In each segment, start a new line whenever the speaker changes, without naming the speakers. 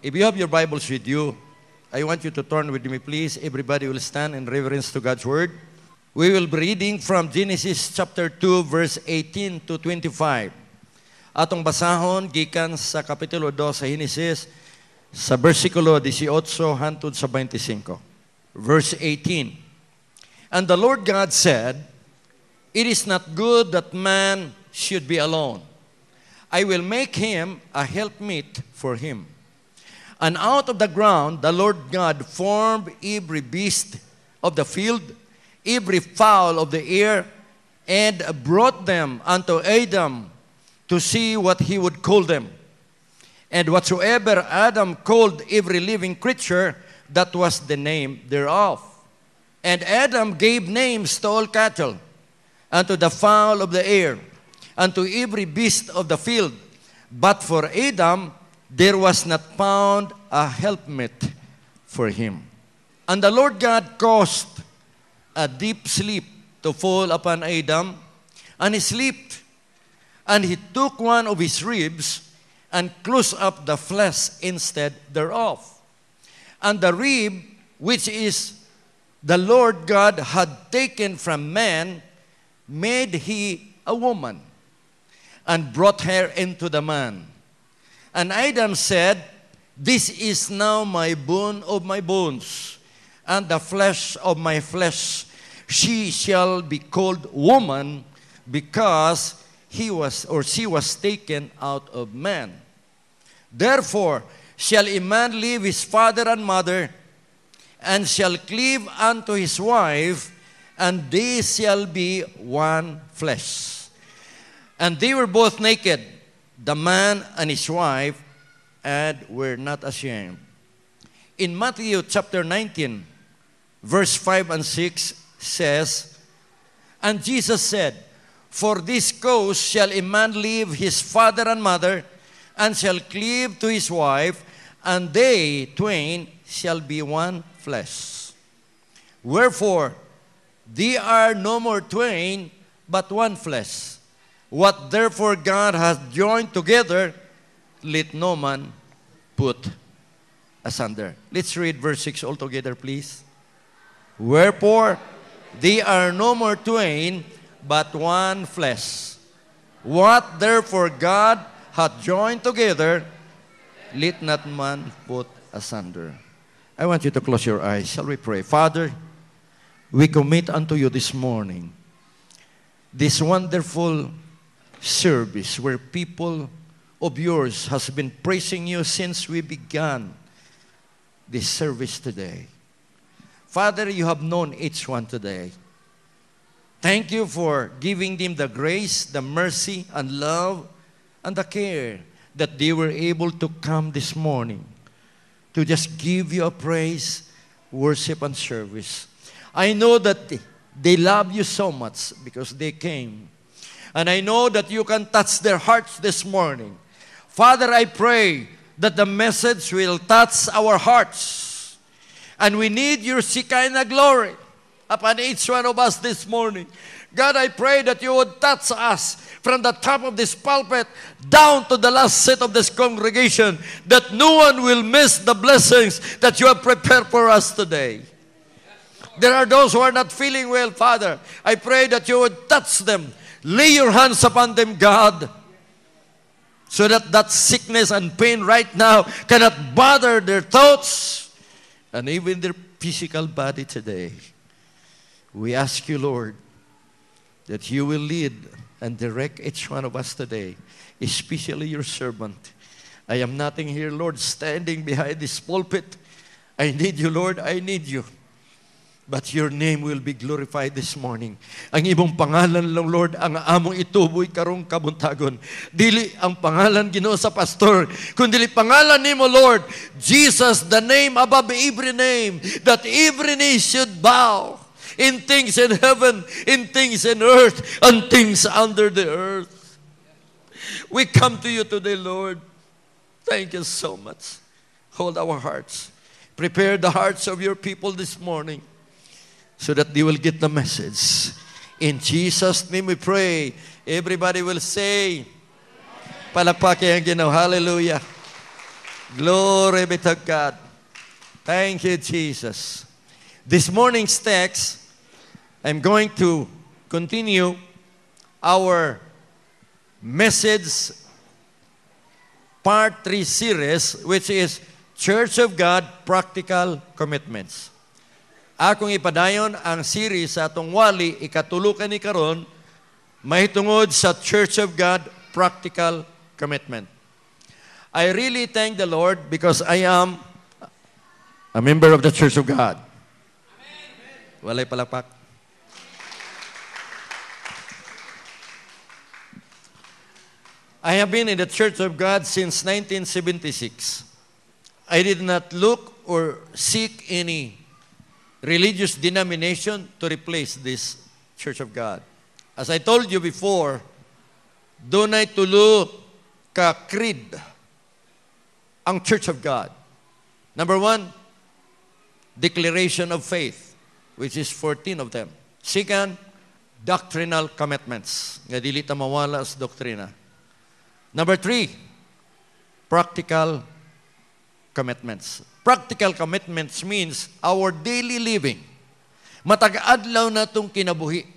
If you have your Bibles with you, I want you to turn with me, please. Everybody will stand in reverence to God's Word. We will be reading from Genesis chapter 2, verse 18 to 25. Atong basahon, gikan sa Kapitulo 2 sa Genesis, sa versikulo 18 hangtod sa 25. Verse 18. And the Lord God said, "It is not good that man should be alone. I will make him a helpmeet for him." And out of the ground the Lord God formed every beast of the field, every fowl of the air, and brought them unto Adam to see what he would call them. And whatsoever Adam called every living creature, that was the name thereof. And Adam gave names to all cattle, and to the fowl of the air, and to every beast of the field. But for Adam there was not found a helpmeet for him. And the Lord God caused a deep sleep to fall upon Adam, and he slept. And he took one of his ribs, and closed up the flesh instead thereof. And the rib, which is the Lord God had taken from man, made he a woman, and brought her into the man. And Adam said, "This is now my bone of my bones, and the flesh of my flesh. She shall be called woman, because she was taken out of man. Therefore shall a man leave his father and mother, and shall cleave unto his wife, and they shall be one flesh. And they were both naked, the man and his wife, and were not ashamed." In Matthew chapter 19, verse 5 and 6 says, "And Jesus said, For this cause shall a man leave his father and mother, and shall cleave to his wife, and they twain shall be one flesh. Wherefore, they are no more twain, but one flesh. What therefore God hath joined together, let no man put asunder." Let's read verse 6 all together, please. "Wherefore, they are no more twain, but one flesh. What therefore God hath joined together, let not man put asunder." I want you to close your eyes. Shall we pray? Father, we commit unto you this morning this wonderful service where people of yours has been praising you since we began this service today. Father, you have known each one today. Thank you for giving them the grace, the mercy, and love, and the care that they were able to come this morning to just give you a praise, worship, and service. I know that they love you so much because they came. And I know that you can touch their hearts this morning. Father, I pray that the message will touch our hearts. And we need your Shekinah glory upon each one of us this morning. God, I pray that you would touch us from the top of this pulpit down to the last seat of this congregation, that no one will miss the blessings that you have prepared for us today. There are those who are not feeling well, Father. I pray that you would touch them. Lay your hands upon them, God, so that that sickness and pain right now cannot bother their thoughts and even their physical body today. We ask you, Lord, that you will lead and direct each one of us today, especially your servant. I am nothing here, Lord, standing behind this pulpit. I need you, Lord. I need you. But your name will be glorified this morning. Ang imong pangalan lang, Lord, ang among ituboy karong kabuntagon. Dili ang pangalan Ginoo sa pastor, kundi pangalan nimo, Lord, Jesus, the name above every name, that every knee should bow, in things in heaven, in things in earth, and things under the earth. We come to you today, Lord. Thank you so much. Hold our hearts. Prepare the hearts of your people this morning, so that they will get the message. In Jesus' name we pray. Everybody will say, palakpakin ang Ginoo. Hallelujah. Glory be to God. Thank you, Jesus. This morning's text, I'm going to continue our message part 3 series, which is Church of God, Practical Commitments. Akong ipadayon ang series sa atong wali, ikatulukan ni karon, mahitungod sa Church of God, Practical Commitment. I really thank the Lord because I am a member of the Church of God. Amen. Walay palakpak. I have been in the Church of God since 1976. I did not look or seek any religious denomination to replace this Church of God. As I told you before, dunay tulo ka creed ang Church of God. Number 1, declaration of faith, which is 14 of them. Second, doctrinal commitments, nga dili ta mawala sa doktrina. Number 3, practical commitments. Practical commitments means our daily living. Matag-adlaw na itong kinabuhi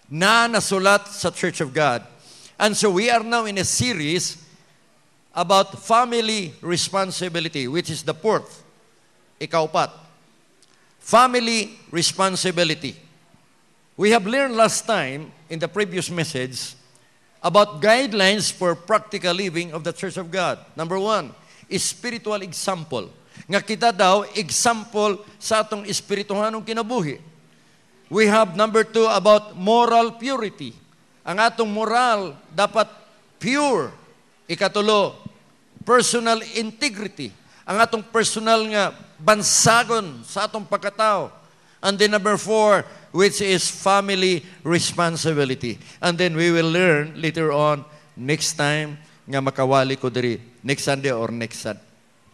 na nasulat sa Church of God. And so we are now in a series about family responsibility, which is the fourth, ikaapat. Family responsibility. We have learned last time in the previous message about guidelines for practical living of the Church of God. Number 1, spiritual example. Nga kita daw, example sa atong espirituhanong kinabuhi. We have number 2 about moral purity. Ang atong moral dapat pure. Ikatulo, personal integrity. Ang atong personal nga bansagon sa atong pagkatao. And then number 4, which is family responsibility. And then we will learn later on, next time, nga makawali ko diri, next Sunday or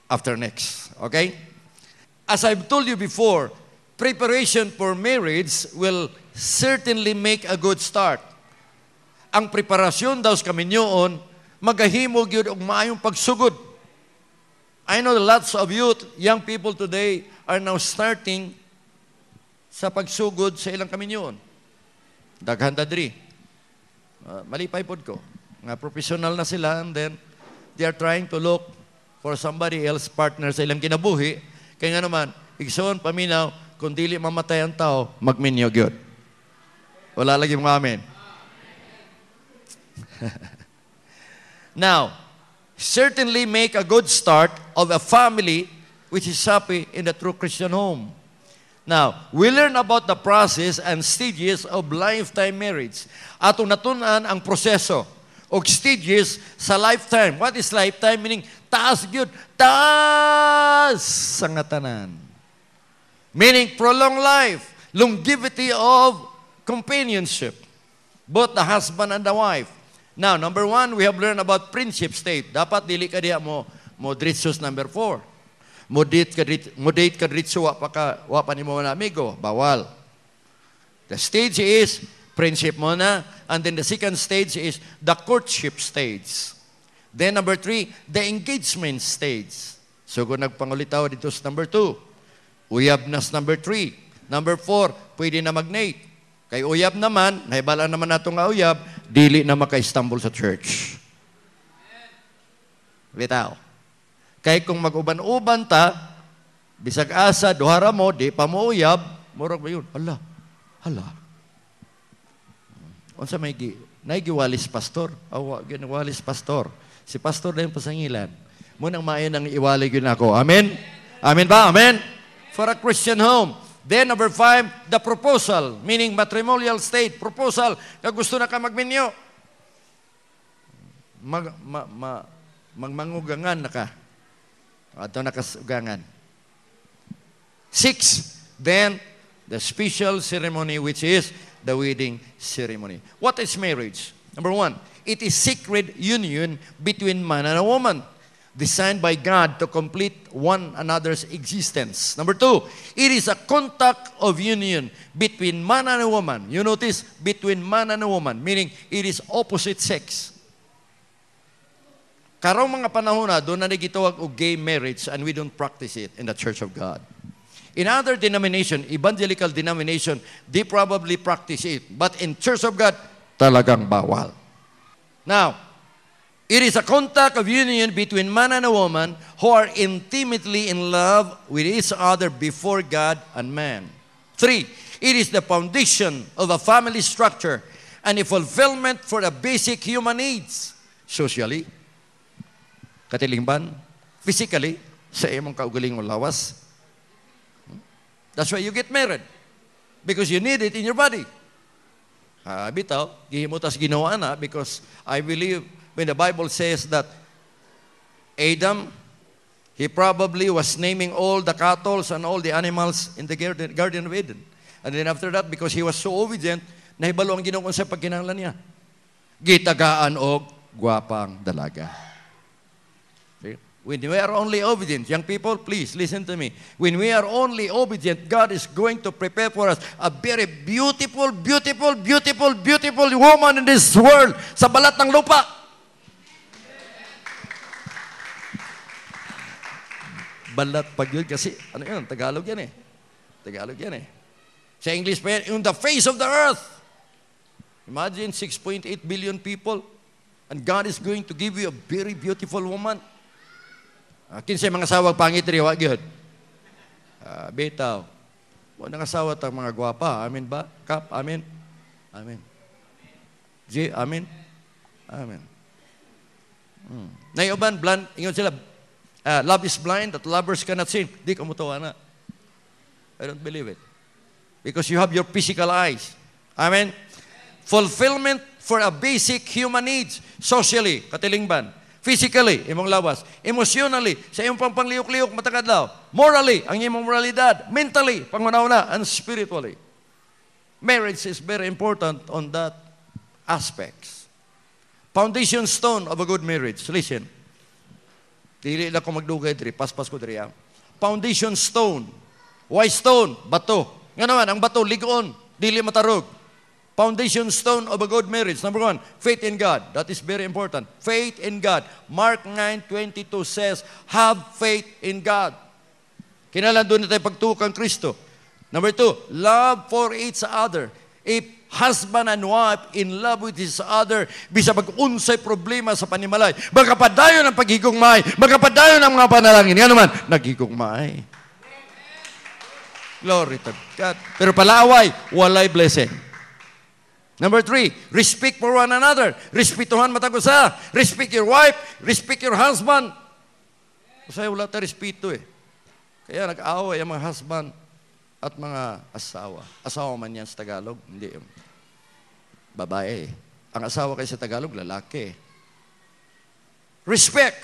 after next. Okay? As I've told you before, preparation for marriage will certainly make a good start. Ang preparasyon daw sa kaminyoon, magahimo gyud og maayong pagsugod. I know lots of youth, young people today are now starting sa pagsugod sa ilang kaminyoon. Daghan ta diri. Malipay pod ko. Nga professional na sila and then they are trying to look for somebody else partner sa ilang kinabuhi. Kaya nga naman, igsoon paminaw, kung dili mamatay ang tao, magminyo gyud. Wala lagi mga amen. Now, certainly make a good start of a family which is happy in the true Christian home. Now, we learn about the process and stages of lifetime marriage. Atong natunan ang proseso o stages sa lifetime. What is lifetime? Meaning, taas gyud, taas sa ngatanan. Meaning, prolonged life, longevity of companionship, both the husband and the wife. Now, number 1, we have learned about friendship state. Dapat dili ka diha mo dritsos number 4. Modate ka dritso wa pa ni mo na amigo, bawal. The stage is friendship muna, and then the second stage is the courtship stage. Then number 3, the engagement stage. So kung nagpangulitaw dito sa number 2, uyab na sa number 3. Number 4, pwede na mag-nate. Kay uyab naman, nahibala naman nato nga uyab, dili na maka-Istanbul sa church. Bitaw. Kay kung mag-uban-uban ta, bisag asa, duhara mo, di pa mo uyab, murag ba yun? Hala. Unsa may naigiwalis pastor? Awa, ginawalis pastor. Si pastor na yung pasangilan. Munang maayon ang iwali yun ako. Amen? Amen ba? Amen? For a Christian home. Then, number 5, the proposal, meaning matrimonial state, proposal, na gusto na ka magminyo. Magmangugangan na ka. Ato nakasugangan. 6, then, the special ceremony, which is the wedding ceremony. What is marriage? Number 1, it is sacred union between man and a woman, designed by God to complete one another's existence. Number 2, it is a contact of union between man and a woman. You notice, between man and a woman, meaning it is opposite sex. Karong mga panahon na, doon na nagitawag o gay marriage and we don't practice it in the Church of God. In other denomination, evangelical denomination, they probably practice it. But in Church of God, talagang bawal. Now, it is a contact of union between man and a woman who are intimately in love with each other before God and man. 3, it is the foundation of a family structure and a fulfillment for the basic human needs. Socially, katilingban, physically, sa imong kaugaling mo lawas. That's why you get married. Because you need it in your body. Bitaw, gihimutas ginawa na because I believe when the Bible says that Adam, he probably was naming all the cattle and all the animals in the Garden of Eden. And then after that, because he was so obedient, nahibalo ang Ginoo sa pagkinahanglan niya. Gitagaan og gwapang dalaga. See? When we are only obedient, young people, please listen to me. When we are only obedient, God is going to prepare for us a very beautiful, beautiful, beautiful, beautiful woman in this world sa balat ng lupa. Balat pag yun kasi, ano yun, Tagalog yan eh. Tagalog yan eh. Sa English pa yan, on the face of the earth. Imagine 6.8 billion people and God is going to give you a very beautiful woman. Kinsay mga sawag pangit rin, wag yun. Bitaw. Mo nang asawa tang mga gwapa. Amen ba? Kap, amen? Amen. J, amen? Amen. Nayuban, blind, ingon sila, love is blind, that lovers cannot sin. Di ka mutawa na. I don't believe it. Because you have your physical eyes. Amen? Fulfillment for a basic human needs. Socially, katilingban. Physically, imong lawas. Emotionally, sa imong pangliok-liok matakadlaw. Morally, ang imong moralidad. Mentally, pangunauna, and spiritually. Marriage is very important on that aspects. Foundation stone of a good marriage. Listen. Dili na ko magdugay diri, paspas ko diri. Foundation stone. Why stone? Bato. Nga naman, ang bato, ligoon. Dili matarog. Foundation stone of a good marriage. Number 1, faith in God. That is very important. Faith in God. Mark 9:22 says, have faith in God. Kinahanglan doon na tayo pagtukang Kristo. Number 2, love for each other. If husband and wife in love with each other, bisa mag-unsay problema sa panimalay, magkapadayon ang paghigugmay, magkapadayon ang mga panalangin. Nga naman, naghigugmay. Glory to God. Pero palaaway, walay blessing. Number 3, respect for one another. Respetuhan matagusa. Respect your wife. Respect your husband. Kasi wala tayo respeto eh. Kaya nag-away ang mga husband at mga asawa. Asawa man yan sa Tagalog. Hindi. Babae. Ang asawa kayo sa Tagalog, lalaki. Respect.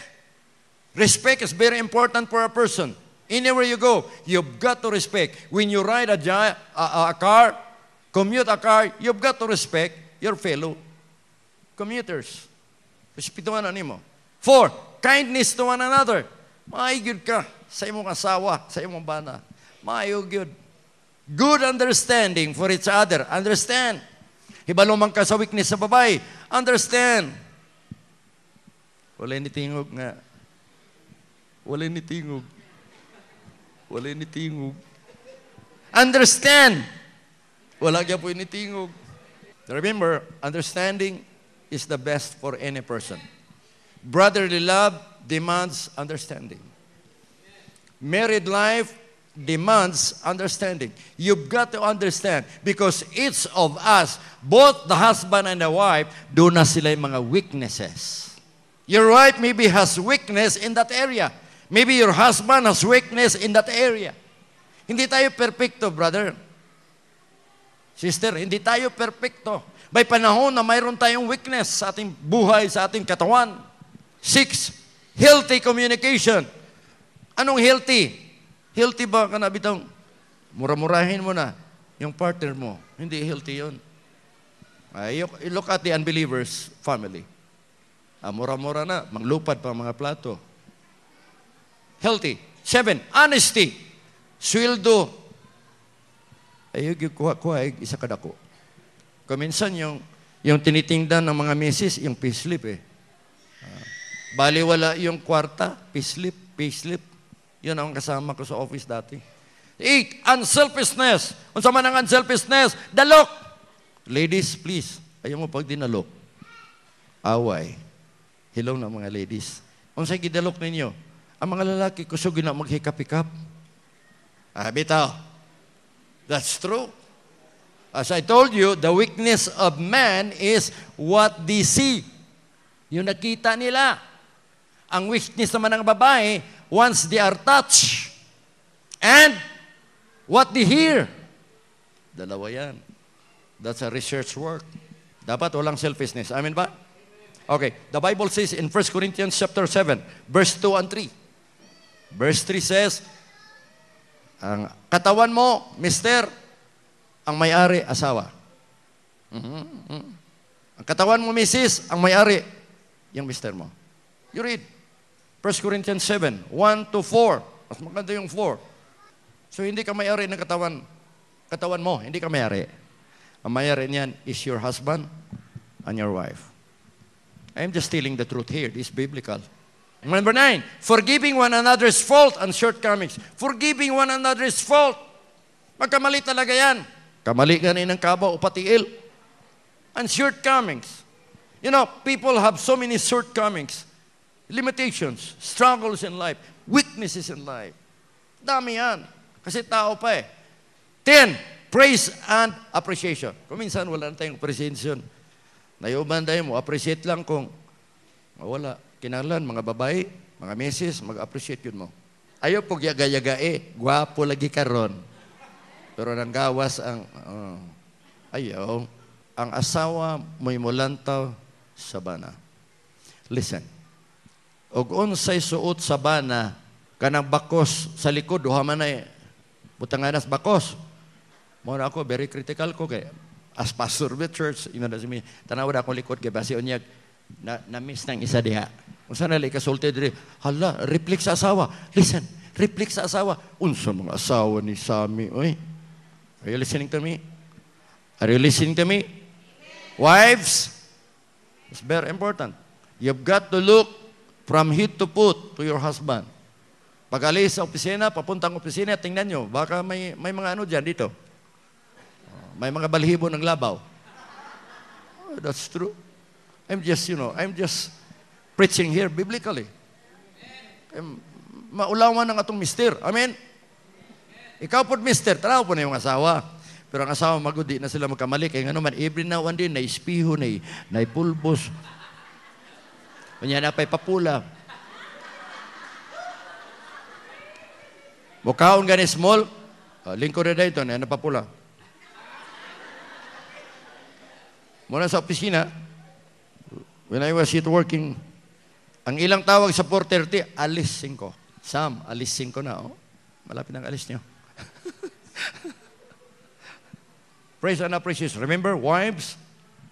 Respect is very important for a person. Anywhere you go, you've got to respect. When you ride a car, commute a car, you've got to respect your fellow commuters. Respetuhan na nimo. 4, kindness to one another. Maayod ka sa imong asawa, sa imong bana. Maayod. Good understanding for each other. Understand. Hibalo man ka sa weakness sa babae. Understand. Wala ni tingog nga. Wala ni tingog. Wala ni tingog. Understand. Wala kaya po initingog. Remember, understanding is the best for any person. Brotherly love demands understanding. Married life demands understanding. You've got to understand because each of us, both the husband and the wife, doon na sila yung mga weaknesses. Your wife maybe has weakness in that area. Maybe your husband has weakness in that area. Hindi tayo perfecto, brother. Sister, hindi tayo perfecto. May panahon na mayroon tayong weakness sa ating buhay, sa ating katawan. 6, healthy communication. Anong healthy? Healthy ba ka na bitang mura-murahin mo na yung partner mo? Hindi healthy yun. Look at the unbelievers' family. Mura-mura na, manglupad pa mga plato. Healthy. 7, honesty. Sweldo. Ayaw kuha, isa kadako. Kuminsan yung tinitingdan ng mga misis, yung payslip eh. Baliwala yung kwarta, payslip. Yun ang kasama ko sa office dati. 8, unselfishness. Unsa man ang unselfishness? Dalok. Ladies, please, ayaw mo pag dinalok. Away. Hello na mga ladies. Unsay gidalok ninyo? Ang mga lalaki, kusog na maghikap-hikap. Bitaw. That's true. As I told you, the weakness of man is what they see. Yung nakita nila. Ang weakness naman ng babae, once they are touched, and what they hear. Dalawa yan. That's a research work. Dapat walang selfishness. Amen ba? Okay. The Bible says in 1 Corinthians chapter 7, verse 2 and 3. Verse 3 says, ang katawan mo, mister, ang may-ari, asawa. Ang katawan mo, misis, ang may-ari, yung mister mo. You read 1 Corinthians 7, 1 to 4. Mas maganda yung 4. So, hindi ka may-ari ng katawan. Katawan mo, hindi ka may-ari. Ang may-ari niyan is your husband and your wife. I'm just telling the truth here. This is biblical. Number 9, forgiving one another's fault and shortcomings. Forgiving one another's fault. Magkamali talaga yan. Kamali ganin ng kaba o patiil. And shortcomings. You know, people have so many shortcomings. Limitations, struggles in life, weaknesses in life. Dami yan. Kasi tao pa eh. 10, praise and appreciation. Kung minsan wala na tayong appreciation. Nayuban tayo mo, appreciate lang kung wala. Kinalan, mga babae, mga meses, mag-appreciate yun mo. Ayaw pog yaga-yaga gwapo lagi karon. Pero nanggawas ang, ayaw, ang asawa mo'y mulantaw sa bana. Listen. Og unsay suot sa bana, kanang bakos sa likod, duha man ay butanganas bakos. Muna ako, very critical ko kay as pastor of the church, tanaw na akong likod kay basi unyag, na-miss ng isa diha. Kung saan nalay kasulti diri, hala, reflect sa asawa. Listen, reflect sa asawa. Unsa mga asawa ni Sammy, oy. Are you listening to me? Are you listening to me? Wives, it's very important. You've got to look from head to foot to your husband. Pag alis sa opisina, papuntang opisina, tingnan nyo, baka may mga ano dyan dito. May mga balhibo ng labaw. Oh, that's true. I'm just preaching here biblically. Maulawan ng atong mister. Amen? Ikaw po, mister, taraw po na yung asawa. Pero ang asawa, magudi na sila magkamali. Kaya nga naman, every now and then, na-ispiho, na-pulbos. Kanya na pa'y papula. Mukaon gani small, lingkod na dito, na napapula. Muna sa opisina, when I was yet working, ang ilang tawag sa 4:30, alis 5. Sam, alis 5 na, oh. Malapit ang alis niyo. Praise and appreciation. Remember, wives,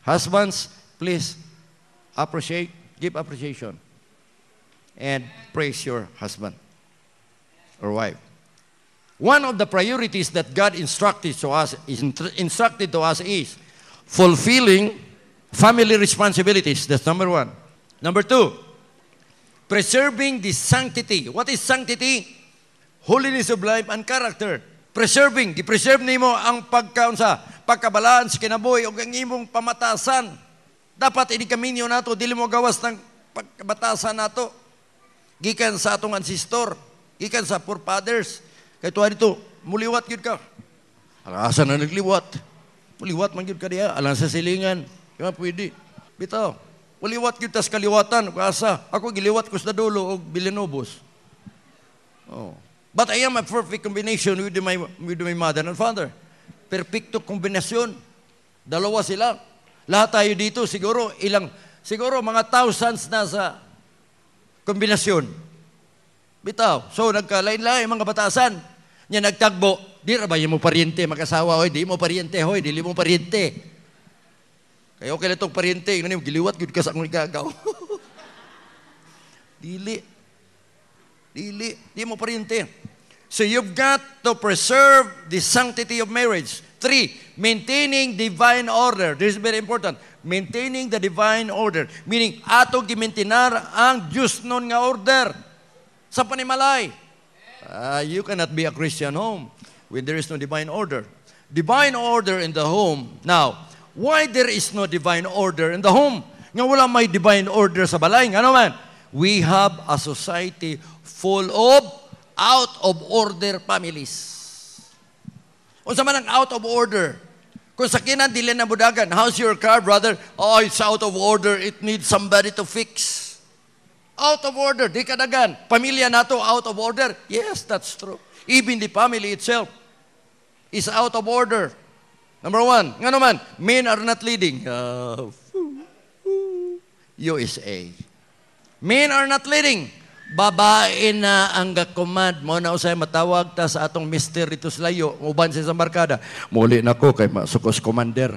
husbands, please appreciate, give appreciation. And praise your husband or wife. One of the priorities that God instructed to us is fulfilling family responsibilities. That's number 1. Number 2, preserving the sanctity. What is sanctity? Holiness of life and character. Preserving. Di-preserve nimo ang pagkabalaan sa kinabuhi o ang imong pamatasan. Dapat ini-kaminyo nato, dili mo gawas ng pagkabatasan nato. Gikan sa atong ancestor, gikan sa forefathers. Kaya tuwa dito, muliwat yun ka. Asa na nagliwat? Muliwat man yun ka diya. Alang sa silingan. Kaya pwede. Bitaw. Muliwat yun tas kaliwatan. Asa. Ako giliwat ko sa dulo o bilinobos. Oh. But I am a perfect combination with my mother and father. Perfecto kombinasyon. Dalawa sila. Lahat tayo dito, siguro mga thousands na sa kombinasyon. Bitaw. So, nagkalain-lain mga batasan. Nya nagtagbo. Di rabay mo pariente, mag-asawa. Hoy, di mo pariente, hoy. Dili mo pariente. Kaya okay na itong pariente. Ngayon, giliwat, yun ka sa akong igagaw. Dili. Di mo pariente. So, you've got to preserve the sanctity of marriage. 3, maintaining divine order. This is very important. Maintaining the divine order. Meaning, atong gimintinar ang Diyos nun nga order sa panimalay. You cannot be a Christian home when there is no divine order. Divine order in the home. Now, why there is no divine order in the home? Nga wala may divine order sa balay. Nga naman, we have a society full of out of order families. Unsa man ang out of order? Kung sakinan, dili na budagan. How's your car, brother? Oh, it's out of order. It needs somebody to fix. Out of order. Di kadagan. Pamilya nato out of order. Yes, that's true. Even the family itself is out of order. Number one, nga naman, men are not leading. USA. Men are not leading. Babae na ang gakumad. Mo na usay matawag ta sa atong mister dito sa layo. Uban sa isang barkada. Muli na ko kay masukos commander.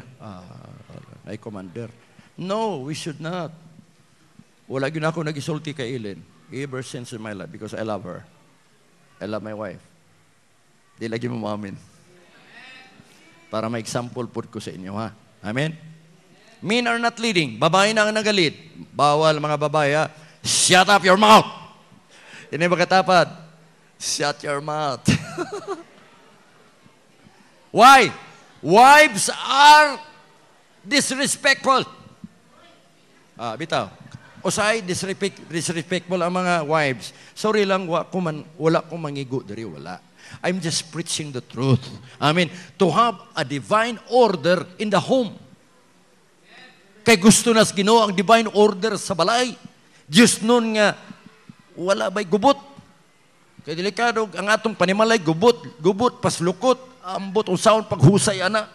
Ay commander. No, we should not. Wala yun ako nagisulti kay Ellen. Ever since in my life because I love her. I love my wife. Di lagi mo maamin. Para ma-example po ko sa inyo, ha? Amen? Men are not leading. Babae na ang nagalit. Bawal mga babae, ha? Shut up your mouth! Hindi ba katapat? Shut your mouth. Why? Wives are disrespectful. Bitaw. Usay, disrespectful ang mga wives. Sorry lang, wala ko mangigo dari, wala. I'm just preaching the truth. I mean, to have a divine order in the home. Kay gusto nas Ginoo ang divine order sa balay. Diyos nun nga, wala ba'y gubot. Kay delikado, ang atong panimalay, gubot, paslukot, ambot, usaon, paghusay, ana.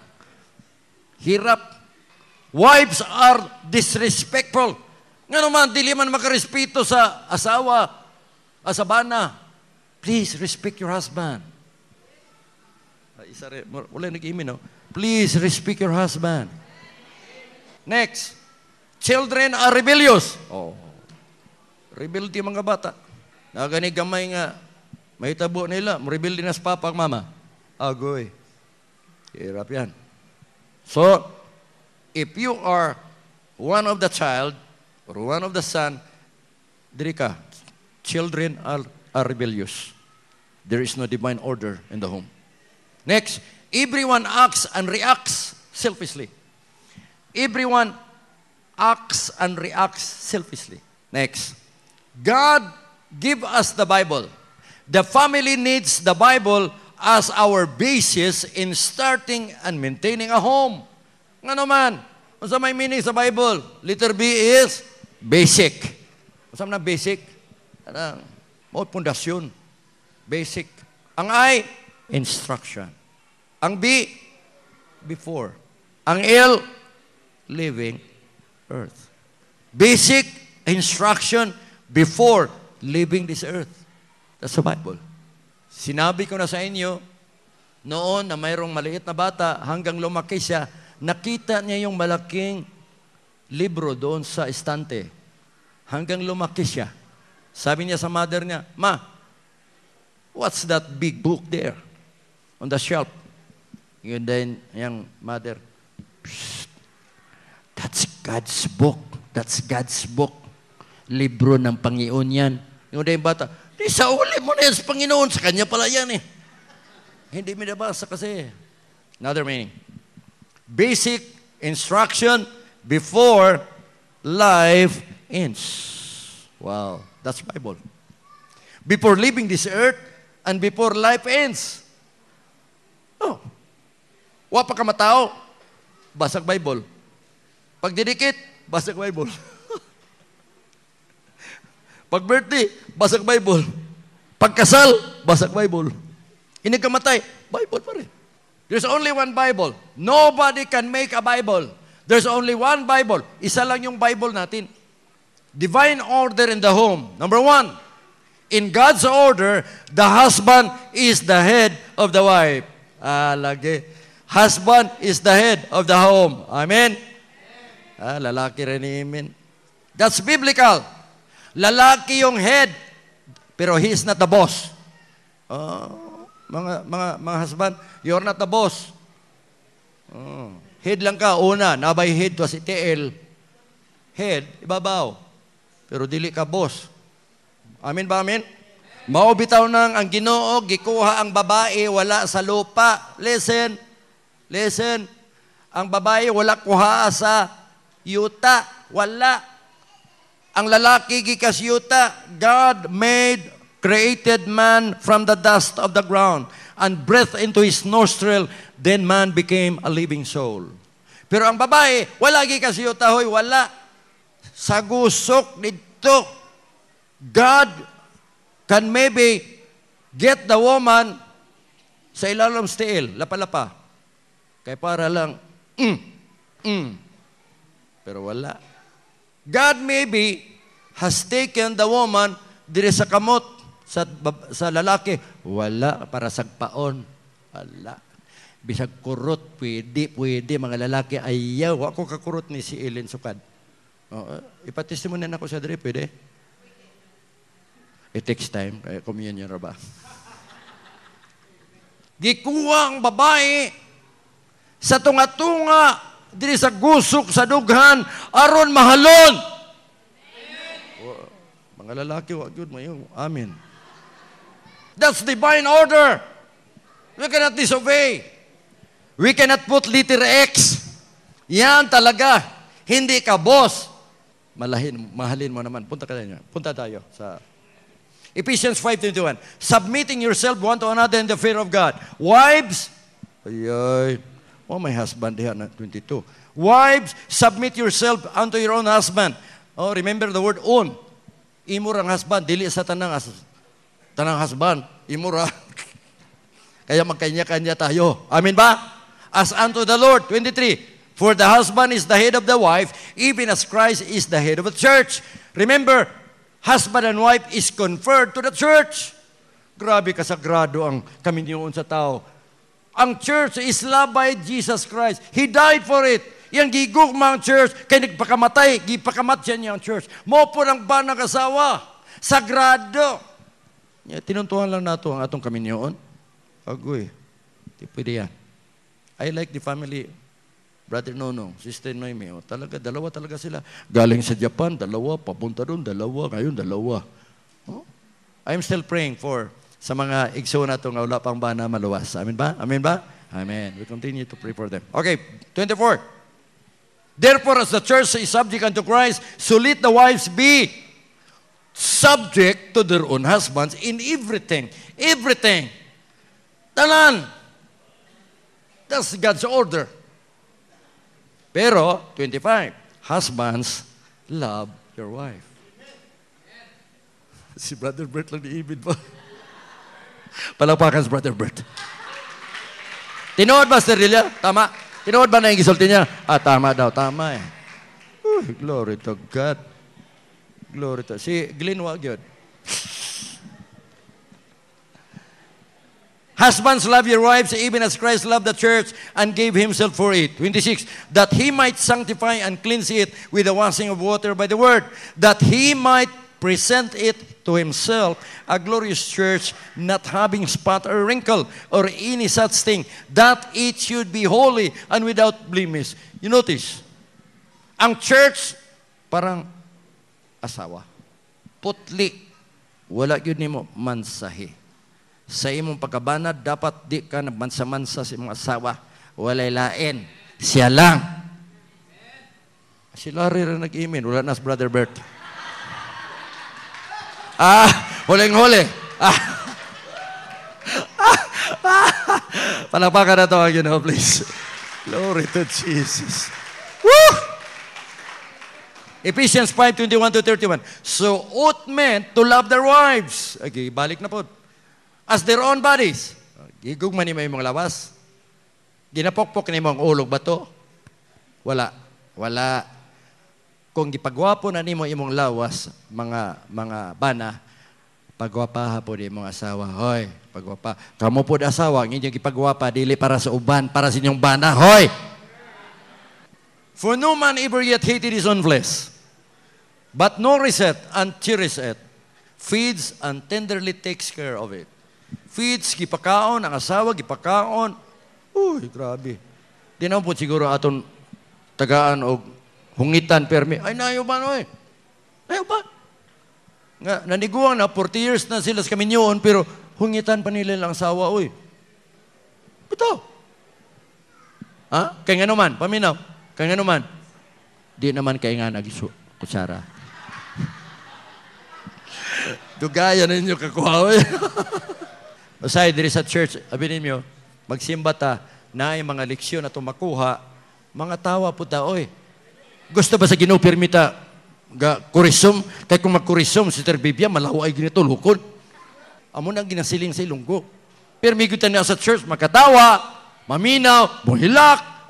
Hirap. Wives are disrespectful. Nga naman, dili man makarespeto sa asawa, asabana. Please respect your husband. Wala nag-imin, no? Please respect your husband. Next. Children are rebellious. Rebel di mga bata. Nagani gamay nga, may tabo nila, rebel din as papa ang mama. Agoy. Hirap yan. So, if you are one of the child, or one of the son, diri ka, children are rebellious. There is no divine order in the home. Next, everyone acts and reacts selfishly. Everyone acts and reacts selfishly. Next, God give us the Bible. The family needs the Bible as our basis in starting and maintaining a home. Nga naman, kung sa may meaning sa Bible, letter B is basic. Kung na basic? Pundasyon. Basic. Ang I, instruction. Ang B, before. Ang L, living earth. Basic instruction before leaving this earth. That's the Bible. Sinabi ko na sa inyo, noon na mayroong maliit na bata, hanggang lumaki siya, nakita niya yung malaking libro doon sa estante. Hanggang lumaki siya. Sabi niya sa mother niya, Ma, what's that big book there on the shelf? Yun din, yung mother, that's God's book. That's God's book. Libro ng Panginoon yan. Yung din bata, di sa uli mo na yan sa Panginoon. Sa kanya pala yan eh. Hindi minabasa kasi. Another meaning. Basic instruction before life ends. Wow. That's Bible. Before leaving this earth and before life ends. Oh. Wa pa ka matao, basag Bible. Pag didikit, basag Bible. Pag birthday, basag Bible. Pag kasal, basag Bible. Hindi ka matay, Bible pa rin. There's only one Bible. Nobody can make a Bible. There's only one Bible. Isa lang yung Bible natin. Divine order in the home. Number one, in God's order, the husband is the head of the wife. Lagi. Husband is the head of the home. Amen? Lalaki rin ni amen. That's biblical. Lalaki yung head, pero he is not the boss. Mga husband, you're not the boss. Head lang ka, una, nabay head to si TL. Head, ibabaw. Pero dili ka boss. Amin ba, amin? Maubitaw nang ang Ginoo, gikuha ang babae, wala sa lupa. Listen. Ang babae, wala kuha sa yuta. Wala. Ang lalaki, gikas yuta. God created man from the dust of the ground and breathed into his nostril. Then man became a living soul. Pero ang babae, wala gikas yuta, hoy, wala. Sa gusok dito, God can maybe get the woman sa ilalim stiil, lapa-lapa. Kaya para lang, Pero wala. God maybe has taken the woman dire sa kamot, sa lalaki. Wala, para sagpaon. Wala. Bisag kurot, pwede, mga lalaki, ayaw. Ako kakurot ni si Ellen Sukad. Ipatestimony na ako sa dire, pwede? It takes time. Communion ra ba? Gikuha ang babae sa tunga-tunga diri sa gusok sa dughan aron mahalon. Mga lalaki, wag yun mayo. Amen. That's divine order. We cannot disobey. We cannot put letter X. Yan talaga. Hindi ka boss. Mahalin mo naman. Punta tayo sa Ephesians 5:21. Submitting yourself one to another in the fear of God. Wives, my husband here na 22. Wives, submit yourself unto your own husband. Oh, remember the word own. Imura ang husband, dili sa tanang husband. Imura. Kaya magkanya-kanya tayo. Amen ba? As unto the Lord. 23. For the husband is the head of the wife, even as Christ is the head of the church. Remember, husband and wife is conferred to the church. Grabe kasagrado ang kaminyoon sa tao. Ang church is loved by Jesus Christ. He died for it. Yang gigugma ang church, kaya nagpakamatay, gipakamatyan niya ang church. Mo po ng banang asawa. Sagrado. Tinuntuhan lang nato ang atong kaminyoon. Agoy. Di pwede yan. I like the family. Brother Nonong, Sister Noemi, dalawa talaga sila. Galing sa Japan, dalawa, papunta doon, dalawa, ngayon, dalawa. I'm still praying for sa mga igso na ito nga wala pang bana maluwas. Amen ba? Amen ba? Amen. We continue to pray for them. Okay, 24. Therefore, as the church is subject unto Christ, so let the wives be subject to their own husbands in everything. Everything. Tanan. That's God's order. Pero, 25, husbands, love your wife. Si Brother Bert lang ni-ibid pa. Palakpakan si Brother Bert. Tinood ba, Sir Delia? Tama. Tinood ba na yung gisulti niya? Tama daw. Tama eh. Glory to God. Glory to... Si Glenn, wag yun. Husbands, love your wives, even as Christ loved the church and gave himself for it. 26, that he might sanctify and cleanse it with the washing of water by the word, that he might present it to himself, a glorious church, not having spot or wrinkle or any such thing, that it should be holy and without blemish. You notice, ang church, parang asawa. Putli. Wala yun ni mo mansahi. Sa imong pagkabanad, dapat di ka nagmansa-mansa sa imong asawa. Walay lain. Siya lang. Si Larry rin nag-imin. Wala na si Brother Bert. Huling-huli. Palakpakan na ito ang Ginoo, please. Glory to Jesus. Woo! Ephesians 5:21-31. So ought men to love their wives. Okay, balik na po. As their own bodies. Gigugman ni mo yung mga lawas. Ginapokpok ni mo ang ulog ba to? Wala. Wala. Kung gipagwapo na ni mo imong lawas, mga bana, pagwapa po ni mong asawa. Hoy, pagwapa. Kamu po asawa, ang inyong gipagwapa, dili para sa uban, para sa inyong bana. Hoy! For no man ever yet hated his own flesh, but nourisheth and cherisheth, feeds and tenderly takes care of it. Feeds, gipakaon, ang asawa, gipakaon. Uy, grabe. Di na po siguro aton tagaan o hungitan permi. Ay, nayo ba no eh? Nayo ba? Nga, naniguan na, 40 years na sila sa kaminyoon, pero hungitan pa nila lang sawa, oy. Ito. Ha? Kaya nga naman, paminaw. Kaya nga naman, di naman kaya nga nag-kutsara. Dugaya ninyo kakuha. Usay, diri sa church, abinin nyo, magsimba ta, na ay mga leksyon na tumakuha, mga tawa po ta, oy. Gusto ba sa Ginoo permita kurisum? Kaya kung magkurisum, si Sir Bibia, malawa ay ginito, lukod. Amo nang ginasiling sa ilunggo. Pero may gutan niya sa church, makatawa, maminaw, buhilak.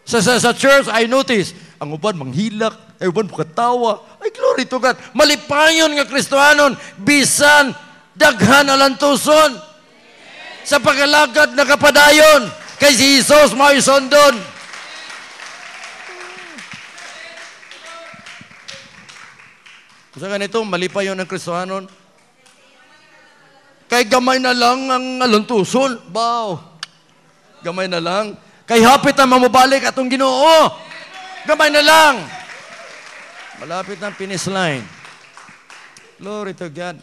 Sa church, I notice, ang uban manghilak, ay uban makatawa. Ay, glory to God. Malipayon nga Kristohanon, bisan, daghan alantuson. Sa pagalagad na kapadayon, kay si Jesus, maisondon. Sa ganito, malipayon ng Kristohanon, kay gamay na lang ang alantuson. Wow. Gamay na lang. Kay hapit na mamubalik atong Ginoo. Gamay na lang. Malapit ng finish line. Glory to God.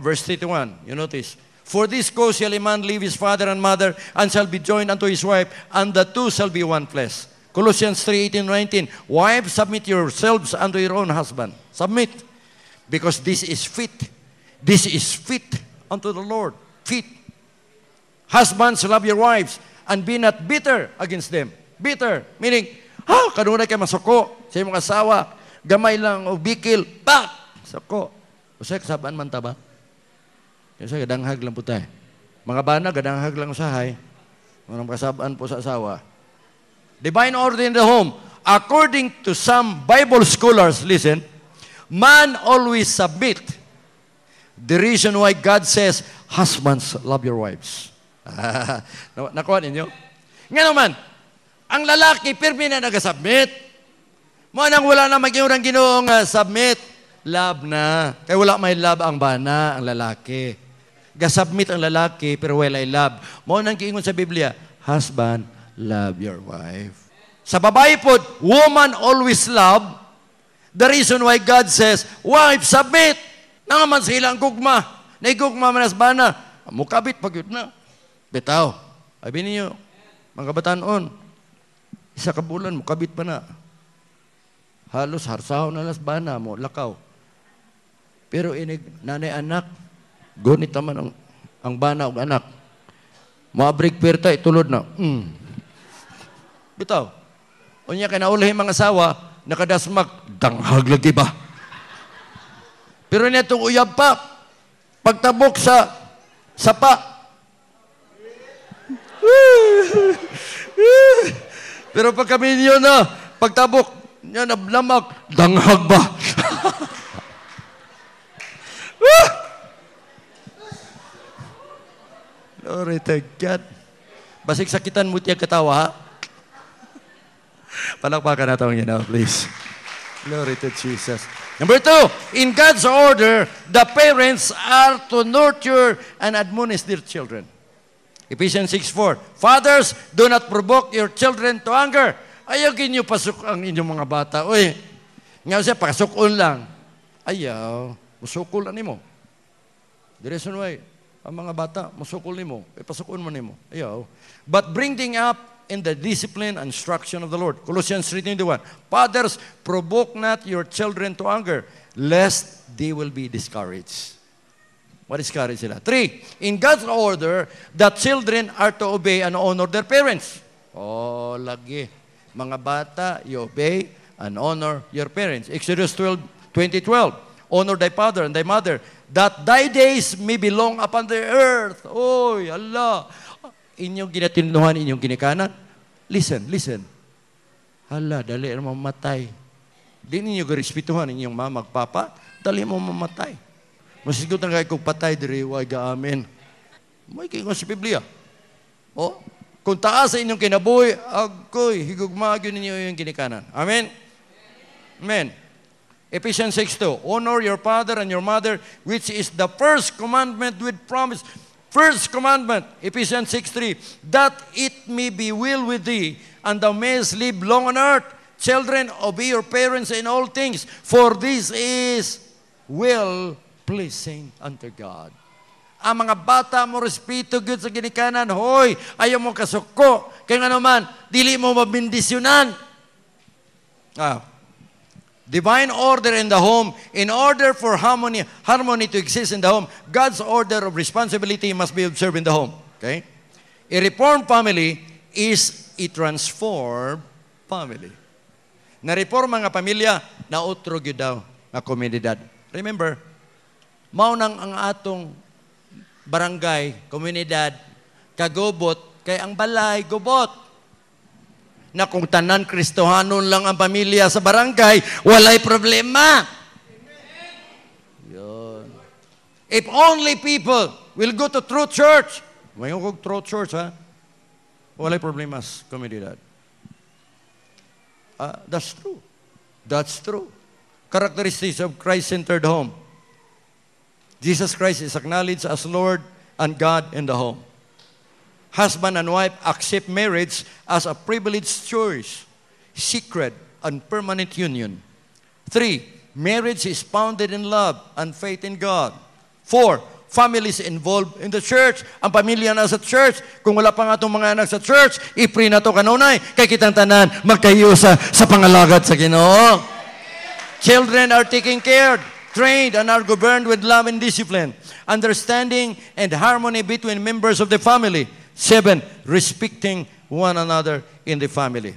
Verse 31, you notice. For this cause shall a man leave his father and mother, and shall be joined unto his wife, and the two shall be one flesh. Colossians 3:18-19. Wives, submit yourselves unto your own husband. Submit. Because this is fit. This is fit unto the Lord. Fit. Husbands, love your wives, and be not bitter against them. Bitter, meaning, kanunay kayo masuko sa iyong asawa, gamay lang o bikil, suko. O sa kasabaan man ta ba? Kasi gadanghag lang po tayo. Mga bana, gadanghag lang usahay. Mga kasabaan po sa asawa. Divine order in the home. According to some Bible scholars, listen, man always submit. The reason why God says, husbands, love your wives. Nakuha ninyo? Nga naman, ang lalaki, pirmi na nag-submit. Mo nang wala na mag-iurang Ginoo nga submit. Love na. Kaya wala may love ang bana, ang lalaki. Gasubmit ang lalaki, pero wala love. Mo nang kiingon sa Biblia, husband, love your wife. Sa babae po, woman always love. The reason why God says, wife, submit. Nangaman sila ang gugma. Naigugma manas bana. Mukabit pag yun na. Betaw. Sabi ninyo, mga batanon, isa ka bulan, mukabit pa na. Halos harsaw na las bana mo, lakaw. Pero inig, nanay anak, gunit naman ang bana o anak. Maabrik perta, itulod na. Bitaw. O niya, kinaulahin mga asawa, nakadasmak, danghag lagi ba? Pero niya itong uyab pa, pagtabok sa sapa. Pero pag kami niyo na, pagtabok, niya nablamak, danghag ba? Glory to God. Basig sakitan mo tiya katawa, ha? Palakpakan natin yun now, please. Glory to Jesus. Number 2, in God's order, the parents are to nurture and admonish their children. Ephesians 6:4. Fathers, do not provoke your children to anger. Ayaw kinyo pasok ang inyong mga bata. Uy, nga siya, pasukon lang. Ayaw, musukol na nimo. The reason why, ang mga bata, musukol nimo, pasukon mo nimo. Ayaw. But bring them up in the discipline and instruction of the Lord. Colossians 3:21. Fathers, provoke not your children to anger, lest they will be discouraged. What is discouraged sila? 3, in God's order, the children are to obey and honor their parents. Oh, lagi. Mga bata, you obey and honor your parents. Exodus 20:12. Honor thy father and thy mother, that thy days may be long upon the earth. Oy, Allah. Inyong ginatinduhan, inyong ginikanan. Listen. Hala, dali na mamatay. Di ninyo garespetuhan inyong mama, papa, dali mo mamatay. Masigot na kayo kung patay, diri, wag amen. May kingon sa Biblia. O, kung taas sa inyong kinabuhi, agoy, higugmagyo ninyo yung ginikanan. Amen? Amen. Ephesians 6:2. Honor your father and your mother, which is the first commandment with promise. First commandment, Ephesians 6:3, that it may be well with thee, and thou mayest live long on earth. Children, obey your parents in all things, for this is well-pleasing unto God. Ang mga bata mo respeto good sa ginikanan, hoy, ayaw mo kasuko, kaya nga naman, dili mo mabindisyonan. Divine order in the home. In order for harmony to exist in the home, God's order of responsibility must be observed in the home. Okay? A reformed family is a transformed family. Na-reform mga pamilya, nautrog yun daw na komunidad. Remember, maunang ang atong barangay, komunidad, kagubot, kay ang balay, gubot. Na kung tanan Kristohanon lang ang pamilya sa barangay, walay problema. Yun. If only people will go to true church, may ko true church, ha? Walay problema sa komunidad. That's true. That's true. Characteristics of Christ-centered home. Jesus Christ is acknowledged as Lord and God in the home. Husband and wife accept marriage as a privileged choice, secret, and permanent union. 3, marriage is founded in love and faith in God. 4, families involved in the church. Ang pamilya na sa church. Kung wala pa nga itong mga anak sa church, ipri na ito kanunay. Kay kitang tanan, magkayusa sa pangalagad sa Ginoo. Children are taken care, trained, and are governed with love and discipline. Understanding and harmony between members of the family. 7, respecting one another in the family.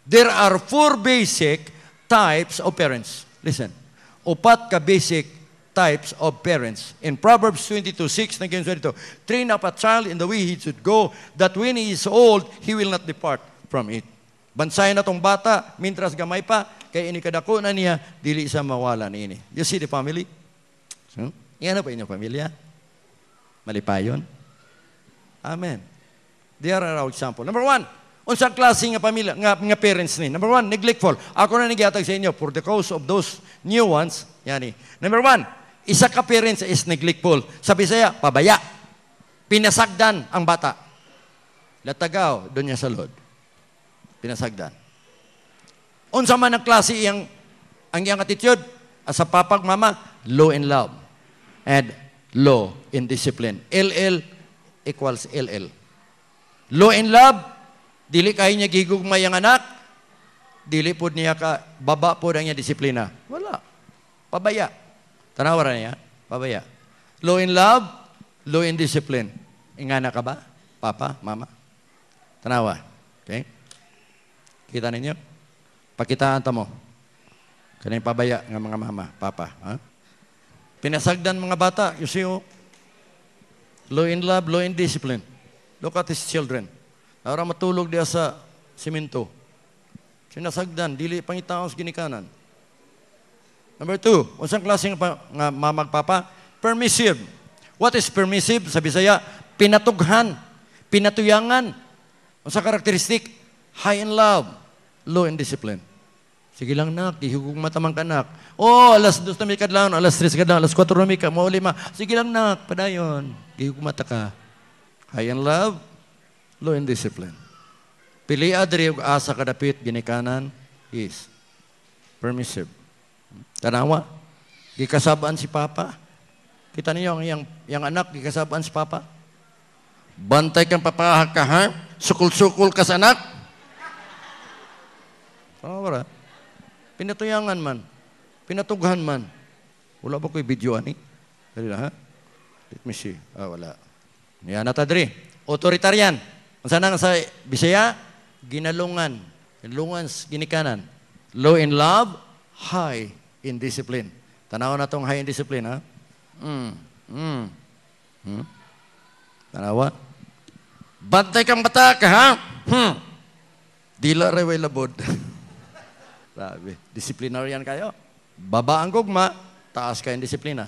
There are 4 basic types of parents. Listen. 4 ka basic types of parents. In Proverbs 22:6, naging 22, train up a child in the way he should go, that when he is old, he will not depart from it. Bansayan na tong bata, mintras gamay pa, kaya inikadako na niya, dili sa mawala ni ini. You see the family? So, yan na pa inyong pamilya? Malipayon? Amen. They are our example. Number 1, unsang klase nga pamilya, nga parents ni. Number 1, neglectful. Ako na nagihatag sa inyo, for the cause of those new ones, yani. Number 1, isa ka parents is neglectful. Sa Bisaya, pabaya. Pinasagdan ang bata. Latagaw, doon niya sa Lord. Pinasagdan. Unsa man ang klase ang iyang attitude, sa papag mama, low in love and low in discipline. LL equals LL. Low in love, dili kayo niya gigugmay ang anak, dili po niya ka, baba po niya disiplina. Wala. Pabaya. Tanawaran niya, pabaya. Low in love, low in discipline. Ingana ka ba? Papa, mama? Tanawa. Okay? Kita ninyo? Pakitaan ta mo. Kanang pabaya ng mga mama, papa. Ha? Pinasagdan mga bata, you see, oh, low in love, low in discipline. Look at his children. Para matulog diya sa simento. Sinasagdan, dili pangitaon sa ginikanan. Number 2, unsang klase nga mamagpapa? Permissive. What is permissive? Sa Bisaya, pinatughan, pinatuyangan. Unsang karakteristik? High in love, low in discipline. Sige lang nak, ihugog matamang kanak. Oh, alas 2 na may kadlaw, alas 3 kadlaw, alas 4 na may ka, mauli ma. Sige lang nak, padayon. Ihugog mata ka. High in love, low in discipline. Pili adri ug asa kadapit ginikanan is permissive. Tanawa, gikasabaan si Papa. Kita niyo yung anak, gikasabaan si Papa. Bantay kang papahag ka, ha? Sukul-sukul ka sa anak. Tanawa, pinatuyangan man, pinatughan man. Wala ba ko'y video ani? Dali na, ha? Let me see. Wala. Yan na tadri. Authoritarian. Saan nga sa Bisaya? Ginalungan. Ginalungan, ginikanan. Low in love, high in discipline. Tanaw na tong high in discipline, ha? Tanawa? Bantay kang bata ka, ha? Dila reway labod. Sabi, disciplinarian kayo. Baba ang gugma, taas kayong disiplina.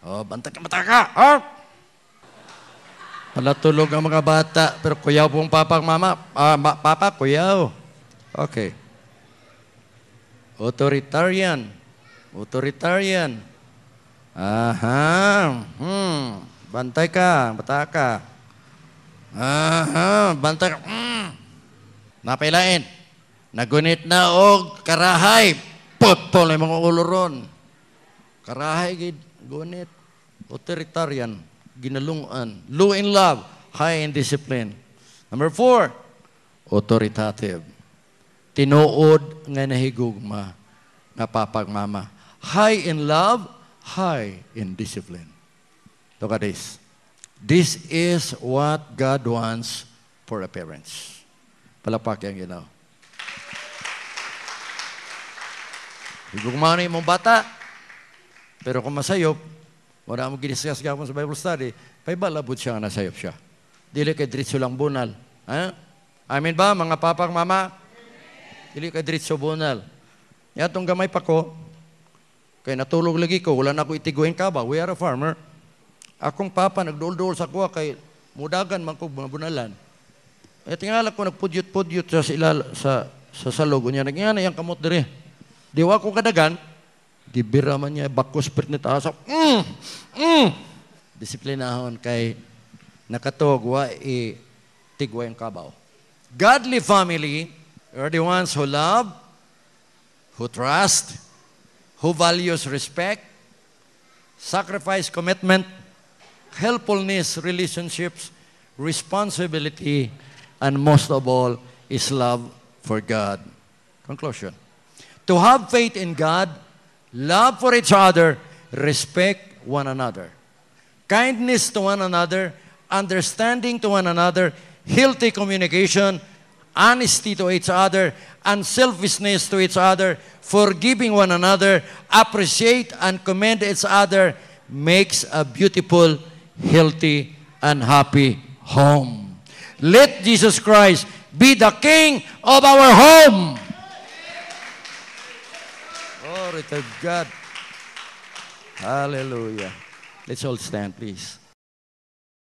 Oh, bantay kang bata ka, ha? Palatulog ang mga bata, pero kuyaw pong papa mama. Papa, kuyaw. Okay. Authoritarian. Authoritarian. Aha. Bantay ka, bata ka. Bantay ka. Napailain. Nagunit na og karahay. Putol yung mga ulo ron. Karahay, gunit. Authoritarian. Ginalungan. Low in love. High in discipline. Number 4, authoritative. Tinuod nga nahigugma nga papagmama. High in love, high in discipline. Look at this. This is what God wants for a parents. Palakpak yan ginaw. Higugma na yung bata. Pero kung masayop, wala mo giniskas gapon sa Bible study, paibalabot siya nga nasayop siya. Dili kay diretso lang bunal. Ha? Amin ba, mga papang mama? Dili kay diretso bunal. Yatong gamay pa ko, kay natulog lagi ko, wala na ako itiguin ka ba? We are a farmer. Akong papa, nagdol-dol sa kuha, kay mudagan man ko bunalan. Eh, tingala ko, nagpudyot-pudyot sa salog niya. Nagyan na yung kamot dire. Diwa ko kadagan, gibira man niya, bakos spirit asa. Disiplinahon kay nakatog, tigwa yung kabaw. Godly family are the ones who love, who trust, who values respect, sacrifice, commitment, helpfulness, relationships, responsibility, and most of all is love for God. Conclusion. To have faith in God, love for each other, respect one another, kindness to one another, understanding to one another, healthy communication, honesty to each other, unselfishness to each other, forgiving one another, appreciate and commend each other, makes a beautiful, healthy, and happy home. Let Jesus Christ be the King of our home. Glory to God. Hallelujah. Let's all stand, please.